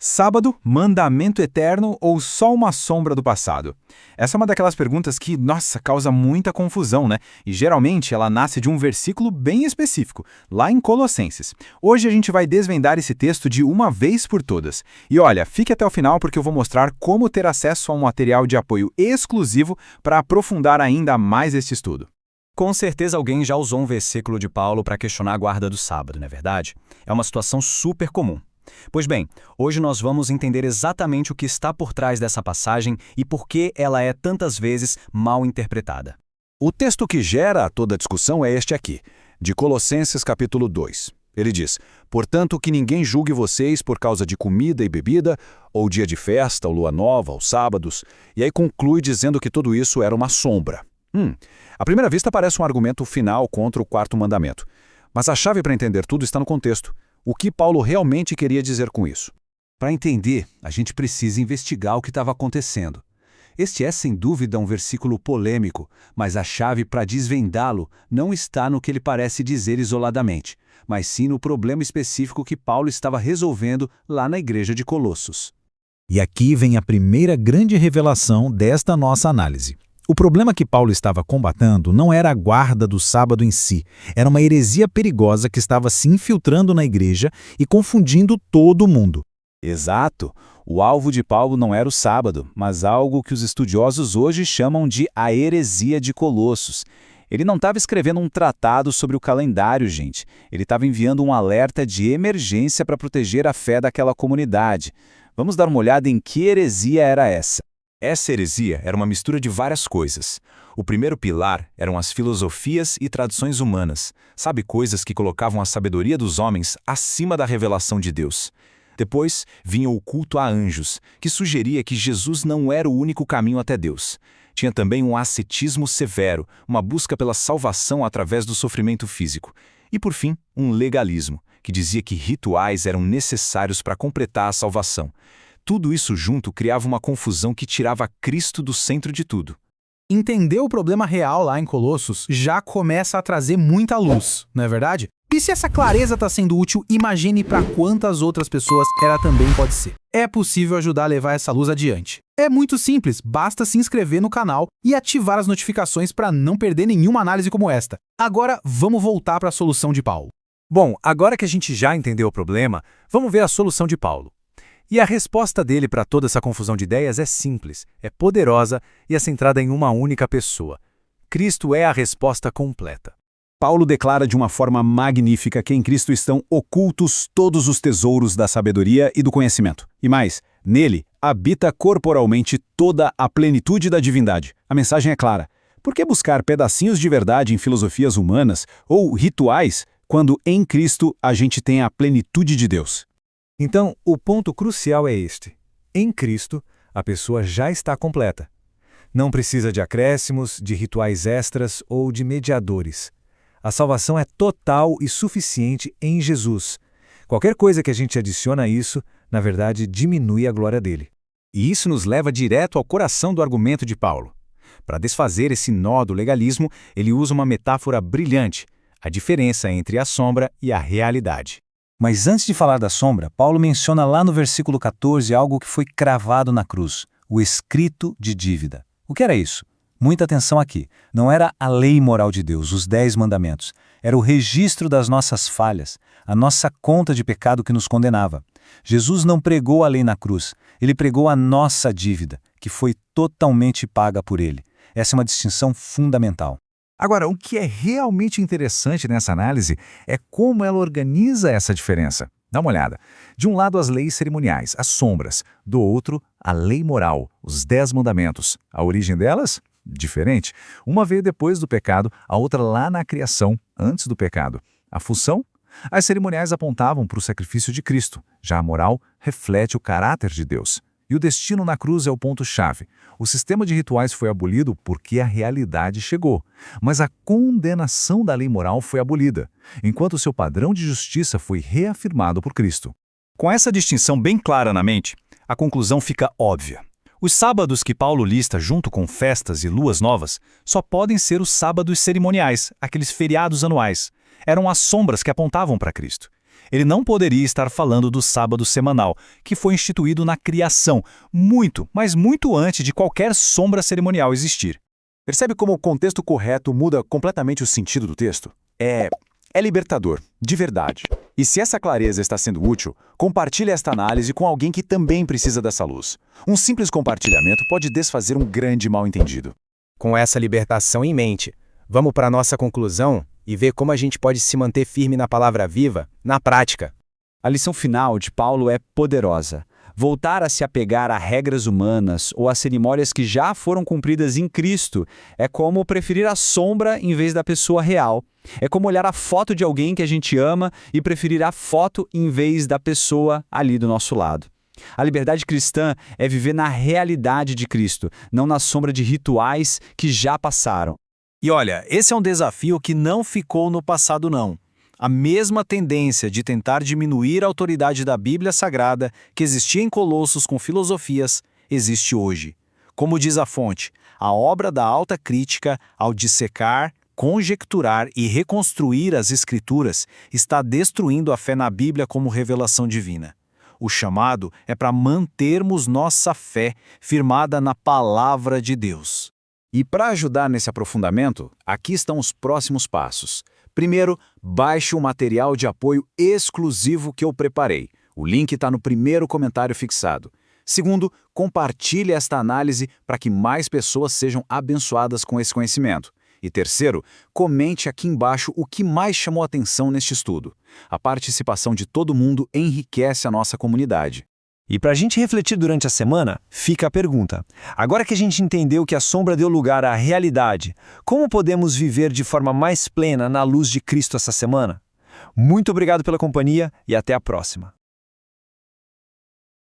Sábado, mandamento eterno ou só uma sombra do passado? Essa é uma daquelas perguntas que, nossa, causa muita confusão, né? E geralmente ela nasce de um versículo bem específico, lá em Colossenses. Hoje a gente vai desvendar esse texto de uma vez por todas. E olha, fique até o final porque eu vou mostrar como ter acesso a um material de apoio exclusivo para aprofundar ainda mais este estudo. Com certeza alguém já usou um versículo de Paulo para questionar a guarda do sábado, não é verdade? É uma situação super comum. Pois bem, hoje nós vamos entender exatamente o que está por trás dessa passagem e por que ela é tantas vezes mal interpretada. O texto que gera toda a discussão é este aqui, de Colossenses capítulo 2. Ele diz: portanto, que ninguém julgue vocês por causa de comida e bebida, ou dia de festa, ou lua nova, ou sábados, e aí conclui dizendo que tudo isso era uma sombra. À primeira vista parece um argumento final contra o quarto mandamento, mas a chave para entender tudo está no contexto. O que Paulo realmente queria dizer com isso? Para entender, a gente precisa investigar o que estava acontecendo. Este é, sem dúvida, um versículo polêmico, mas a chave para desvendá-lo não está no que ele parece dizer isoladamente, mas sim no problema específico que Paulo estava resolvendo lá na igreja de Colossos. E aqui vem a primeira grande revelação desta nossa análise. O problema que Paulo estava combatendo não era a guarda do sábado em si, era uma heresia perigosa que estava se infiltrando na igreja e confundindo todo mundo. Exato. O alvo de Paulo não era o sábado, mas algo que os estudiosos hoje chamam de a heresia de Colossos. Ele não estava escrevendo um tratado sobre o calendário, gente. Ele estava enviando um alerta de emergência para proteger a fé daquela comunidade. Vamos dar uma olhada em que heresia era essa. Essa heresia era uma mistura de várias coisas. O primeiro pilar eram as filosofias e tradições humanas, sabe, coisas que colocavam a sabedoria dos homens acima da revelação de Deus. Depois vinha o culto a anjos, que sugeria que Jesus não era o único caminho até Deus. Tinha também um ascetismo severo, uma busca pela salvação através do sofrimento físico. E, por fim, um legalismo, que dizia que rituais eram necessários para completar a salvação. Tudo isso junto criava uma confusão que tirava Cristo do centro de tudo. Entender o problema real lá em Colossos já começa a trazer muita luz, não é verdade? E se essa clareza está sendo útil, imagine para quantas outras pessoas ela também pode ser. É possível ajudar a levar essa luz adiante. É muito simples, basta se inscrever no canal e ativar as notificações para não perder nenhuma análise como esta. Agora, vamos voltar para a solução de Paulo. Bom, agora que a gente já entendeu o problema, vamos ver a solução de Paulo. E a resposta dele para toda essa confusão de ideias é simples, é poderosa e é centrada em uma única pessoa. Cristo é a resposta completa. Paulo declara de uma forma magnífica que em Cristo estão ocultos todos os tesouros da sabedoria e do conhecimento. E mais, nele habita corporalmente toda a plenitude da divindade. A mensagem é clara. Por que buscar pedacinhos de verdade em filosofias humanas ou rituais quando em Cristo a gente tem a plenitude de Deus? Então, o ponto crucial é este. Em Cristo, a pessoa já está completa. Não precisa de acréscimos, de rituais extras ou de mediadores. A salvação é total e suficiente em Jesus. Qualquer coisa que a gente adiciona a isso, na verdade, diminui a glória dele. E isso nos leva direto ao coração do argumento de Paulo. Para desfazer esse nó do legalismo, ele usa uma metáfora brilhante, a diferença entre a sombra e a realidade. Mas antes de falar da sombra, Paulo menciona lá no versículo 14 algo que foi cravado na cruz, o escrito de dívida. O que era isso? Muita atenção aqui. Não era a lei moral de Deus, os 10 mandamentos. Era o registro das nossas falhas, a nossa conta de pecado que nos condenava. Jesus não pregou a lei na cruz, ele pregou a nossa dívida, que foi totalmente paga por ele. Essa é uma distinção fundamental. Agora, o que é realmente interessante nessa análise é como ela organiza essa diferença. Dá uma olhada. De um lado, as leis cerimoniais, as sombras. Do outro, a lei moral, os 10 mandamentos. A origem delas? Diferente. Uma veio depois do pecado, a outra lá na criação, antes do pecado. A função? As cerimoniais apontavam para o sacrifício de Cristo. Já a moral reflete o caráter de Deus. E o destino na cruz é o ponto-chave. O sistema de rituais foi abolido porque a realidade chegou. Mas a condenação da lei moral foi abolida, enquanto seu padrão de justiça foi reafirmado por Cristo. Com essa distinção bem clara na mente, a conclusão fica óbvia. Os sábados que Paulo lista junto com festas e luas novas só podem ser os sábados cerimoniais, aqueles feriados anuais. Eram as sombras que apontavam para Cristo. Ele não poderia estar falando do sábado semanal, que foi instituído na criação, muito, mas muito antes de qualquer sombra cerimonial existir. Percebe como o contexto correto muda completamente o sentido do texto? É libertador, de verdade. E se essa clareza está sendo útil, compartilhe esta análise com alguém que também precisa dessa luz. Um simples compartilhamento pode desfazer um grande mal-entendido. Com essa libertação em mente, vamos para a nossa conclusão e ver como a gente pode se manter firme na palavra viva, na prática. A lição final de Paulo é poderosa. Voltar a se apegar a regras humanas ou a cerimônias que já foram cumpridas em Cristo é como preferir a sombra em vez da pessoa real. É como olhar a foto de alguém que a gente ama e preferir a foto em vez da pessoa ali do nosso lado. A liberdade cristã é viver na realidade de Cristo, não na sombra de rituais que já passaram. E olha, esse é um desafio que não ficou no passado não. A mesma tendência de tentar diminuir a autoridade da Bíblia Sagrada que existia em Colossos com filosofias, existe hoje. Como diz a fonte, a obra da alta crítica, ao dissecar, conjecturar e reconstruir as Escrituras, está destruindo a fé na Bíblia como revelação divina. O chamado é para mantermos nossa fé firmada na Palavra de Deus. E para ajudar nesse aprofundamento, aqui estão os próximos passos. Primeiro, baixe o material de apoio exclusivo que eu preparei. O link está no primeiro comentário fixado. Segundo, compartilhe esta análise para que mais pessoas sejam abençoadas com esse conhecimento. E terceiro, comente aqui embaixo o que mais chamou atenção neste estudo. A participação de todo mundo enriquece a nossa comunidade. E para a gente refletir durante a semana, fica a pergunta. Agora que a gente entendeu que a sombra deu lugar à realidade, como podemos viver de forma mais plena na luz de Cristo essa semana? Muito obrigado pela companhia e até a próxima.